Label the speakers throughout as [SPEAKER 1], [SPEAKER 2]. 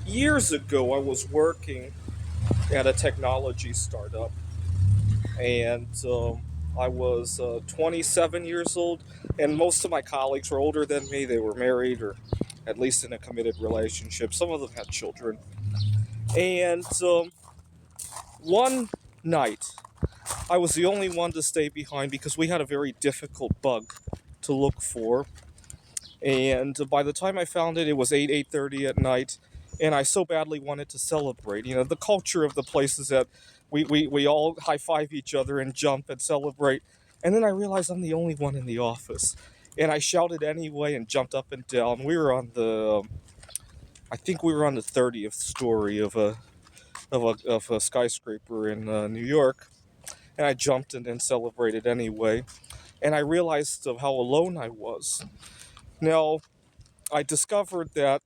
[SPEAKER 1] Years ago, I was working at a technology startup, and I was 27 years old, and most of my colleagues were older than me. They were married or at least in a committed relationship. Some of them had children. And one night, I was the only one to stay behind because we had a very difficult bug to look for. And by the time I found it, it was 8:30 at night, and I so badly wanted to celebrate. You know, the culture of the place is that we all high five each other and jump and celebrate. And then I realized I'm the only one in the office, and I shouted anyway and jumped up and down. I think we were on the 30th story of a skyscraper in New York, and I jumped and celebrated anyway. And I realized of how alone I was. Now, I discovered that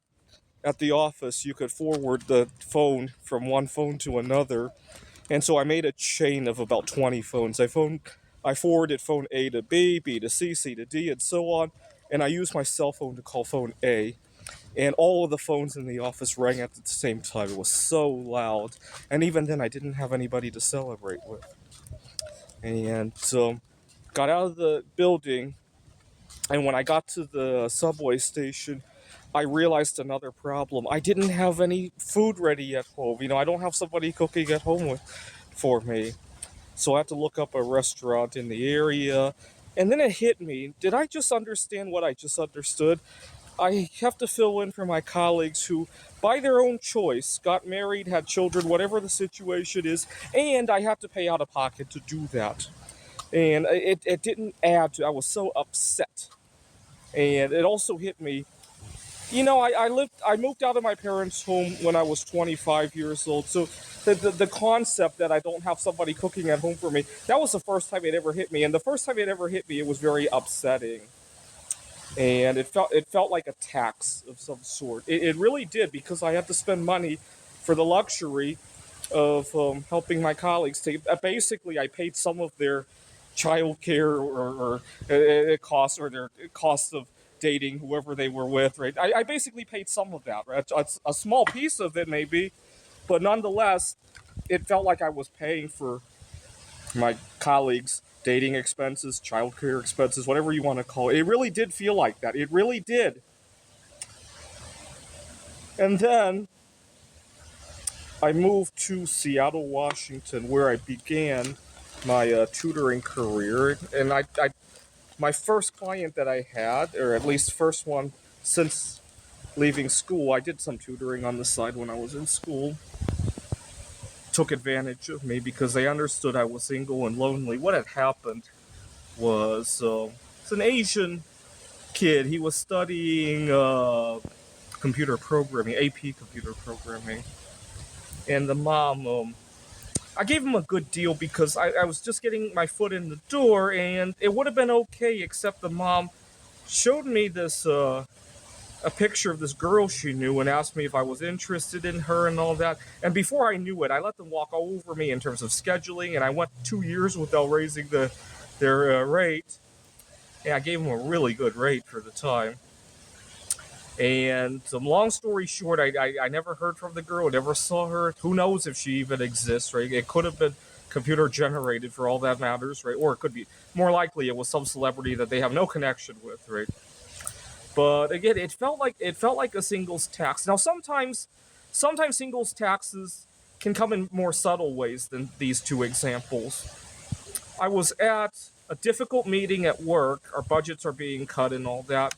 [SPEAKER 1] at the office you could forward the phone from one phone to another, and so I made a chain of about 20 phones. I forwarded phone A to B, B to C, C to D, and so on, and I used my cell phone to call phone A. And all of the phones in the office rang at the same time. It was so loud, and even then, I didn't have anybody to celebrate with. And got out of the building, and when I got to the subway station, I realized another problem. I didn't have any food ready at home. You know, I don't have somebody cooking at home for me. So I had to look up a restaurant in the area. And then it hit me. Did I just understand what I just understood? I have to fill in for my colleagues who, by their own choice, got married, had children, whatever the situation is, and I have to pay out of pocket to do that. And it didn't add to, I was so upset. And it also hit me. You know, I moved out of my parents' home when I was 25 years old. So the concept that I don't have somebody cooking at home for me, that was the first time it ever hit me. And the first time it ever hit me, it was very upsetting. And it felt like a tax of some sort. It really did, because I had to spend money for the luxury of helping my colleagues. Basically, I paid some of their childcare or costs, or their cost of dating whoever they were with. Right, I basically paid some of that. Right, a small piece of it maybe, but nonetheless, it felt like I was paying for my colleagues' dating expenses, childcare expenses, whatever you want to call it. It really did feel like that. It really did. And then I moved to Seattle, Washington, where I began my tutoring career. And my first client that I had, or at least first one since leaving school, I did some tutoring on the side when I was in school. Took advantage of me because they understood I was single and lonely. What had happened was it's an Asian kid. He was studying computer programming, AP computer programming, and the mom. I gave him a good deal because I was just getting my foot in the door, and it would have been okay, except the mom showed me this a picture of this girl she knew and asked me if I was interested in her and all that. And before I knew it, I let them walk all over me in terms of scheduling, and I went 2 years without raising their rate. And I gave them a really good rate for the time. And long story short, I never heard from the girl, never saw her. Who knows if she even exists, right? It could have been computer generated for all that matters, right? Or it could be, more likely, it was some celebrity that they have no connection with, right? But again, it felt like a singles tax. Now sometimes singles taxes can come in more subtle ways than these two examples. I was at a difficult meeting at work. Our budgets are being cut and all that.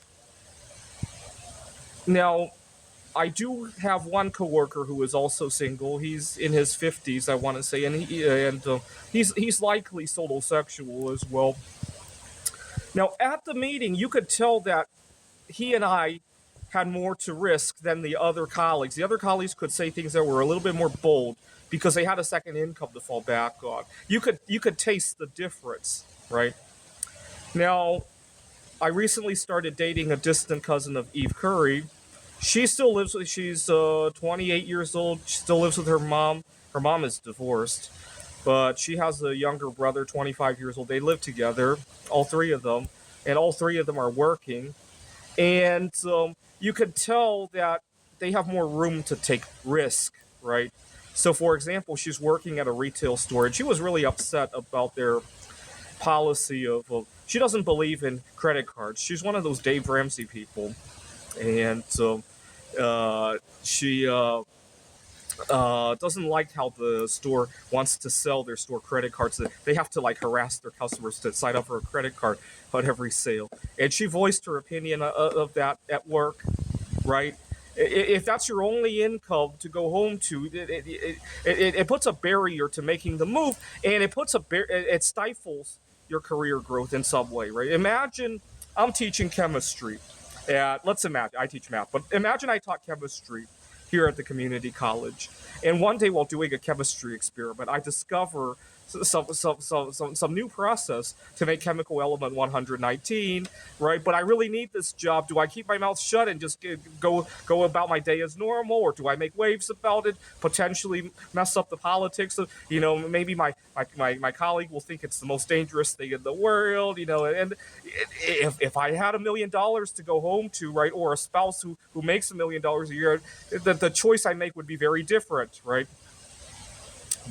[SPEAKER 1] Now, I do have one coworker who is also single. He's in his 50s, I want to say, and he's likely solo sexual as well. Now, at the meeting, you could tell that he and I had more to risk than the other colleagues. The other colleagues could say things that were a little bit more bold because they had a second income to fall back on. You could taste the difference, right? Now, I recently started dating a distant cousin of Eve Curry. She's 28 years old. She still lives with her mom. Her mom is divorced, but she has a younger brother, 25 years old. They live together, all three of them, and all three of them are working. And you could tell that they have more room to take risk, right? So, for example, she's working at a retail store, and she was really upset about their policy of she doesn't believe in credit cards. She's one of those Dave Ramsey people, and so she doesn't like how the store wants to sell their store credit cards. They have to like harass their customers to sign up for a credit card on every sale. And she voiced her opinion of that at work, right? If that's your only income to go home to, it puts a barrier to making the move, and it stifles your career growth in some way, right? Imagine I'm teaching chemistry at, let's imagine I teach math, but imagine I taught chemistry here at the community college. And one day while doing a chemistry experiment, I discover some new process to make chemical element 119, right? But I really need this job. Do I keep my mouth shut and just go about my day as normal, or do I make waves about it, potentially mess up the politics of, maybe my colleague will think it's the most dangerous thing in the world, and if I had $1 million to go home to, right, or a spouse who makes $1 million a year, the choice I make would be very different, right?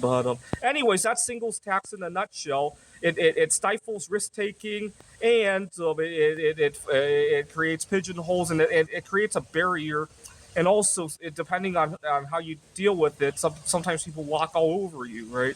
[SPEAKER 1] But anyways, that's singles tax in a nutshell. It stifles risk taking, and it creates pigeonholes, and it creates a barrier. And also, depending on how you deal with it, sometimes people walk all over you, right?